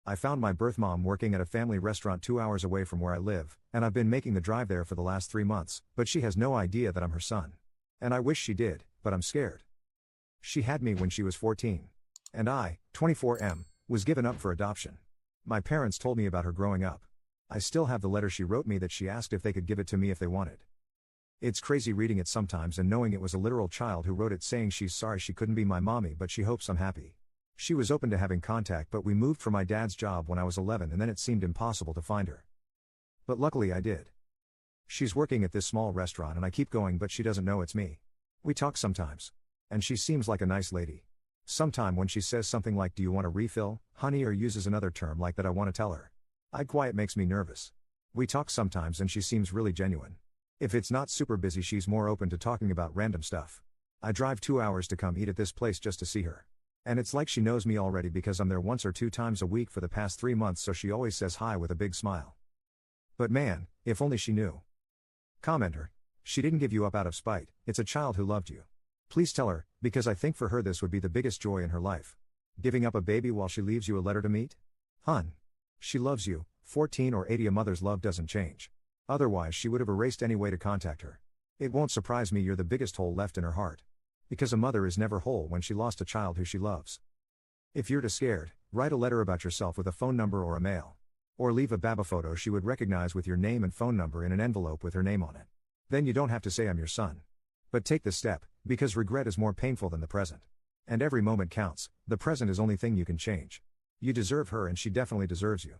I found my birth mom working at a family restaurant 2 hours away from where I live, and I've been making the drive there for the last 3 months, but she has no idea that I'm her son. And I wish she did, but I'm scared. She had me when she was 14. And I, 24M, was given up for adoption. My parents told me about her growing up. I still have the letter she wrote me that she asked if they could give it to me if they wanted. It's crazy reading it sometimes and knowing it was a literal child who wrote it saying she's sorry she couldn't be my mommy but she hopes I'm happy. She was open to having contact but we moved for my dad's job when I was 11 and then it seemed impossible to find her. But luckily I did. She's working at this small restaurant and I keep going but she doesn't know it's me. We talk sometimes. And she seems like a nice lady. Sometime when she says something like do you want a refill, honey, or uses another term like that I want to tell her. Quiet makes me nervous. We talk sometimes and she seems really genuine. If it's not super busy she's more open to talking about random stuff. I drive 2 hours to come eat at this place just to see her. And it's like she knows me already because I'm there once or 2 times a week for the past 3 months so she always says hi with a big smile. But man, if only she knew. Commenter. She didn't give you up out of spite, it's a child who loved you. Please tell her, because I think for her this would be the biggest joy in her life. Giving up a baby while she leaves you a letter to meet? Hun. She loves you, 14 or 80 a mother's love doesn't change. Otherwise she would have erased any way to contact her. It won't surprise me you're the biggest hole left in her heart. Because a mother is never whole when she lost a child who she loves. If you're too scared, write a letter about yourself with a phone number or a mail. Or leave a baba photo she would recognize with your name and phone number in an envelope with her name on it. Then you don't have to say I'm your son. But take the step, because regret is more painful than the present. And every moment counts, the present is only thing you can change. You deserve her and she definitely deserves you.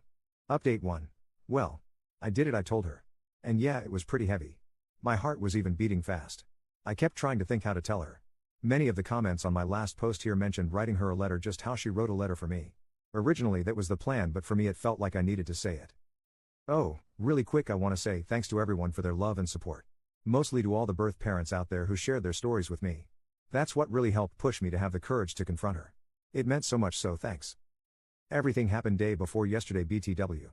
Update 1. Well, I did it, I told her. And yeah, it was pretty heavy. My heart was even beating fast. I kept trying to think how to tell her. Many of the comments on my last post here mentioned writing her a letter just how she wrote a letter for me. Originally that was the plan but for me it felt like I needed to say it. Oh, really quick I want to say thanks to everyone for their love and support. Mostly to all the birth parents out there who shared their stories with me. That's what really helped push me to have the courage to confront her. It meant so much, so thanks. Everything happened day before yesterday BTW.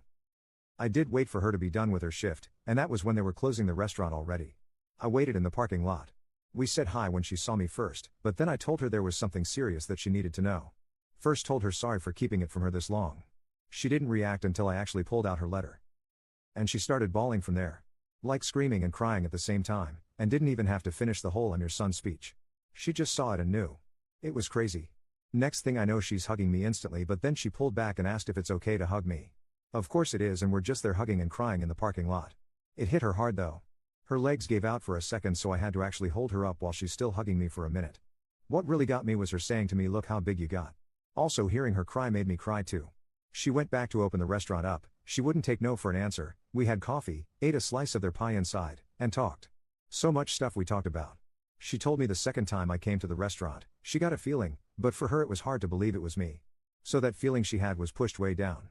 I did wait for her to be done with her shift, and that was when they were closing the restaurant already. I waited in the parking lot. We said hi when she saw me first, but then I told her there was something serious that she needed to know. First told her sorry for keeping it from her this long. She didn't react until I actually pulled out her letter. And she started bawling from there. Like screaming and crying at the same time, and didn't even have to finish the whole "I'm your son" speech. She just saw it and knew. It was crazy. Next thing I know she's hugging me instantly but then she pulled back and asked if it's okay to hug me. Of course it is and we're just there hugging and crying in the parking lot. It hit her hard though. Her legs gave out for a second so I had to actually hold her up while she's still hugging me for a minute. What really got me was her saying to me look how big you got. Also hearing her cry made me cry too. She went back to open the restaurant up, she wouldn't take no for an answer, we had coffee, ate a slice of their pie inside, and talked. So much stuff we talked about. She told me the second time I came to the restaurant, she got a feeling, but for her it was hard to believe it was me. So that feeling she had was pushed way down.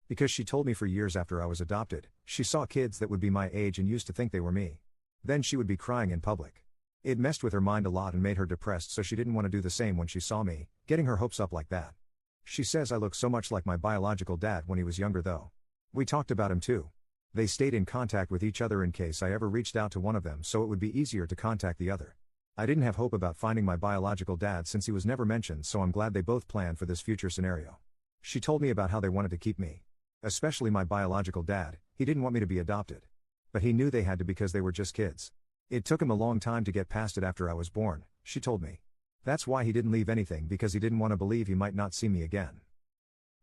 Because she told me for years after I was adopted, she saw kids that would be my age and used to think they were me. Then she would be crying in public. It messed with her mind a lot and made her depressed so she didn't want to do the same when she saw me, getting her hopes up like that. She says I look so much like my biological dad when he was younger though. We talked about him too. They stayed in contact with each other in case I ever reached out to one of them so it would be easier to contact the other. I didn't have hope about finding my biological dad since he was never mentioned so I'm glad they both planned for this future scenario. She told me about how they wanted to keep me. Especially my biological dad, he didn't want me to be adopted. But he knew they had to because they were just kids. It took him a long time to get past it after I was born, she told me. That's why he didn't leave anything because he didn't want to believe he might not see me again.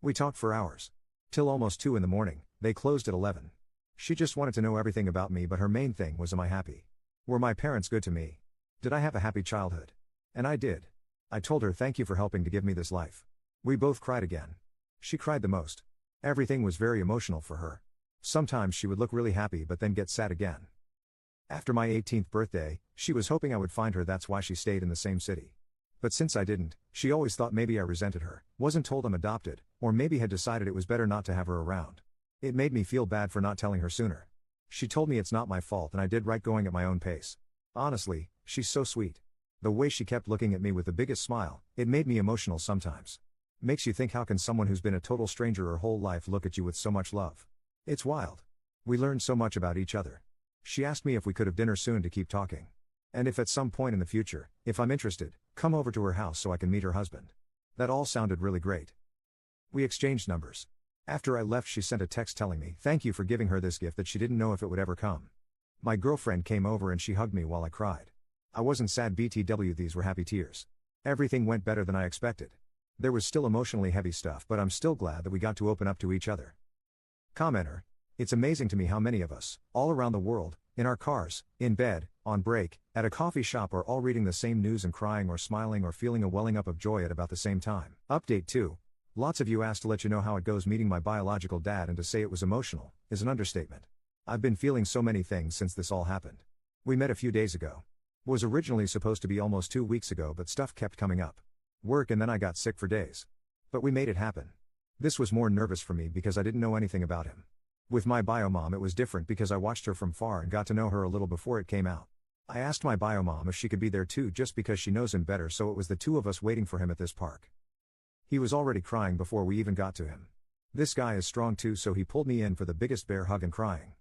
We talked for hours. Till almost 2 in the morning, they closed at 11. She just wanted to know everything about me but her main thing was am I happy? Were my parents good to me? Did I have a happy childhood? And I did. I told her thank you for helping to give me this life. We both cried again. She cried the most. Everything was very emotional for her. Sometimes she would look really happy but then get sad again. After my 18th birthday, she was hoping I would find her, that's why she stayed in the same city. But since I didn't, she always thought maybe I resented her, wasn't told I'm adopted, or maybe had decided it was better not to have her around. It made me feel bad for not telling her sooner. She told me it's not my fault and I did right going at my own pace. Honestly, she's so sweet. The way she kept looking at me with the biggest smile, it made me emotional sometimes. Makes you think how can someone who's been a total stranger her whole life look at you with so much love? It's wild. We learned so much about each other. She asked me if we could have dinner soon to keep talking. And if at some point in the future, if I'm interested, come over to her house so I can meet her husband. That all sounded really great. We exchanged numbers. After I left, she sent a text telling me, thank you for giving her this gift that she didn't know if it would ever come. My girlfriend came over and she hugged me while I cried. I wasn't sad BTW, these were happy tears. Everything went better than I expected. There was still emotionally heavy stuff, but I'm still glad that we got to open up to each other. Commenter. It's amazing to me how many of us, all around the world, in our cars, in bed, on break, at a coffee shop, are all reading the same news and crying or smiling or feeling a welling up of joy at about the same time. Update 2. Lots of you asked to let you know how it goes meeting my biological dad, and to say it was emotional is an understatement. I've been feeling so many things since this all happened. We met a few days ago. Was originally supposed to be almost 2 weeks ago, but stuff kept coming up. Work, and then I got sick for days. But we made it happen. This was more nervous for me because I didn't know anything about him. With my bio mom it was different because I watched her from far and got to know her a little before it came out. I asked my bio mom if she could be there too, just because she knows him better, so it was the two of us waiting for him at this park. He was already crying before we even got to him. This guy is strong too, so he pulled me in for the biggest bear hug and crying.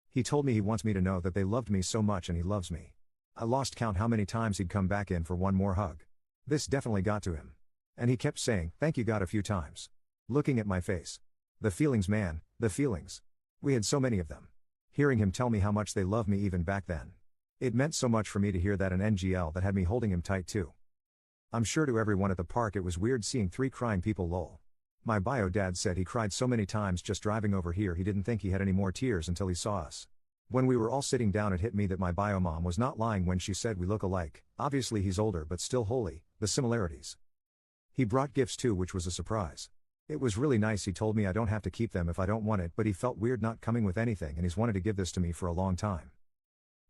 He told me he wants me to know that they loved me so much and he loves me. I lost count how many times he'd come back in for one more hug. This definitely got to him. And he kept saying, thank you God, a few times. Looking at my face. The feelings, man, the feelings. We had so many of them. Hearing him tell me how much they love me even back then. It meant so much for me to hear that, an NGL that had me holding him tight too. I'm sure to everyone at the park it was weird seeing 3 crying people, lol. My bio dad said he cried so many times just driving over here he didn't think he had any more tears until he saw us. When we were all sitting down, it hit me that my bio mom was not lying when she said we look alike. Obviously he's older but still holy, the similarities. He brought gifts too, which was a surprise. It was really nice. He told me I don't have to keep them if I don't want it, but he felt weird not coming with anything and he's wanted to give this to me for a long time.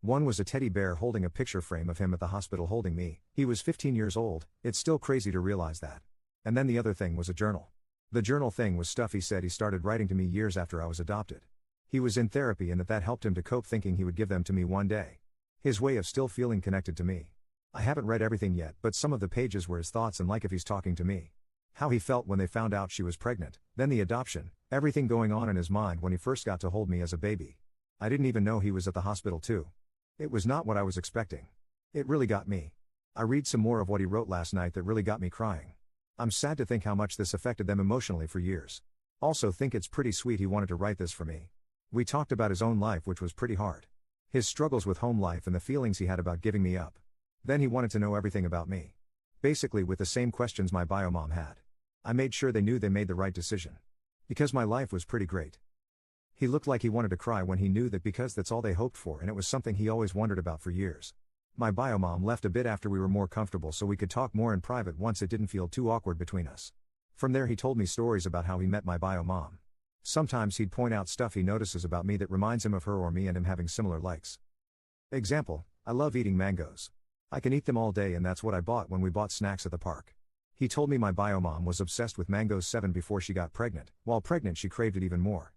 One was a teddy bear holding a picture frame of him at the hospital holding me. He was 15 years old, it's still crazy to realize that. And then the other thing was a journal. The journal thing was stuff he said he started writing to me years after I was adopted. He was in therapy and that helped him to cope, thinking he would give them to me one day. His way of still feeling connected to me. I haven't read everything yet, but some of the pages were his thoughts and like if he's talking to me. How he felt when they found out she was pregnant, then the adoption, everything going on in his mind when he first got to hold me as a baby. I didn't even know he was at the hospital too. It was not what I was expecting. It really got me. I read some more of what he wrote last night that really got me crying. I'm sad to think how much this affected them emotionally for years. Also think it's pretty sweet he wanted to write this for me. We talked about his own life, which was pretty hard. His struggles with home life and the feelings he had about giving me up. Then he wanted to know everything about me. Basically with the same questions my bio mom had. I made sure they knew they made the right decision. Because my life was pretty great. He looked like he wanted to cry when he knew that, because that's all they hoped for and it was something he always wondered about for years. My bio mom left a bit after we were more comfortable so we could talk more in private once it didn't feel too awkward between us. From there he told me stories about how he met my bio mom. Sometimes he'd point out stuff he notices about me that reminds him of her or me and him having similar likes. Example, I love eating mangoes. I can eat them all day and that's what I bought when we bought snacks at the park. He told me my bio mom was obsessed with mangoes 7 before she got pregnant. While pregnant she craved it even more.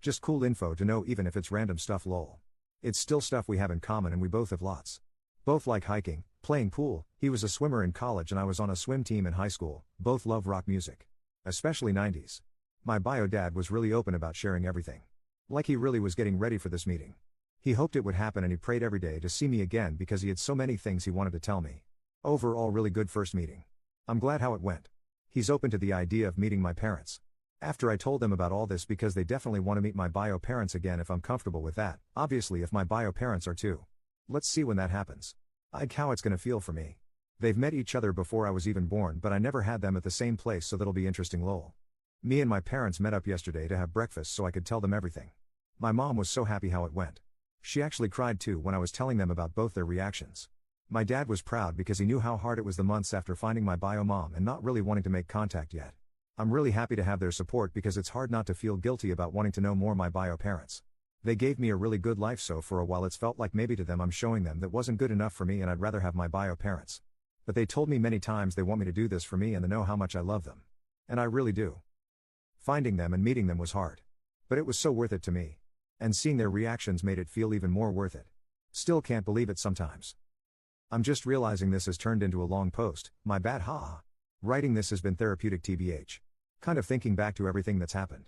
Just cool info to know even if it's random stuff, lol. It's still stuff we have in common and we both have lots. Both like hiking, playing pool, he was a swimmer in college and I was on a swim team in high school, both love rock music. Especially 90s. My bio dad was really open about sharing everything. Like he really was getting ready for this meeting. He hoped it would happen and he prayed every day to see me again because he had so many things he wanted to tell me. Overall really good first meeting. I'm glad how it went. He's open to the idea of meeting my parents. After I told them about all this because they definitely want to meet my bio parents again if I'm comfortable with that, obviously if my bio parents are too. Let's see when that happens. How it's gonna feel for me. They've met each other before I was even born but I never had them at the same place, so that'll be interesting, lol. Me and my parents met up yesterday to have breakfast so I could tell them everything. My mom was so happy how it went. She actually cried too when I was telling them about both their reactions. My dad was proud because he knew how hard it was the months after finding my bio mom and not really wanting to make contact yet. I'm really happy to have their support because it's hard not to feel guilty about wanting to know more my bio parents. They gave me a really good life, so for a while it's felt like maybe to them I'm showing them that wasn't good enough for me and I'd rather have my bio parents. But they told me many times they want me to do this for me and they know how much I love them. And I really do. Finding them and meeting them was hard. But it was so worth it to me. And seeing their reactions made it feel even more worth it. Still can't believe it sometimes. I'm just realizing this has turned into a long post, my bad, haha. Writing this has been therapeutic tbh. Kind of thinking back to everything that's happened.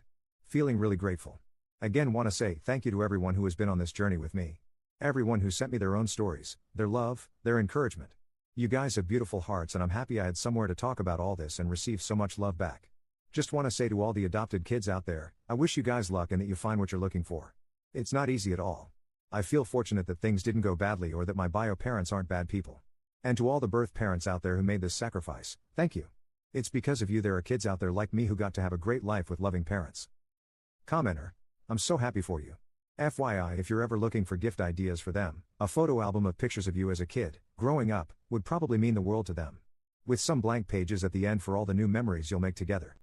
Feeling really grateful. Again want to say thank you to everyone who has been on this journey with me. Everyone who sent me their own stories, their love, their encouragement. You guys have beautiful hearts and I'm happy I had somewhere to talk about all this and receive so much love back. Just want to say to all the adopted kids out there, I wish you guys luck and that you find what you're looking for. It's not easy at all. I feel fortunate that things didn't go badly or that my bio parents aren't bad people. And to all the birth parents out there who made this sacrifice, thank you. It's because of you there are kids out there like me who got to have a great life with loving parents. Commenter. I'm so happy for you. FYI, if you're ever looking for gift ideas for them, a photo album of pictures of you as a kid, growing up, would probably mean the world to them. With some blank pages at the end for all the new memories you'll make together.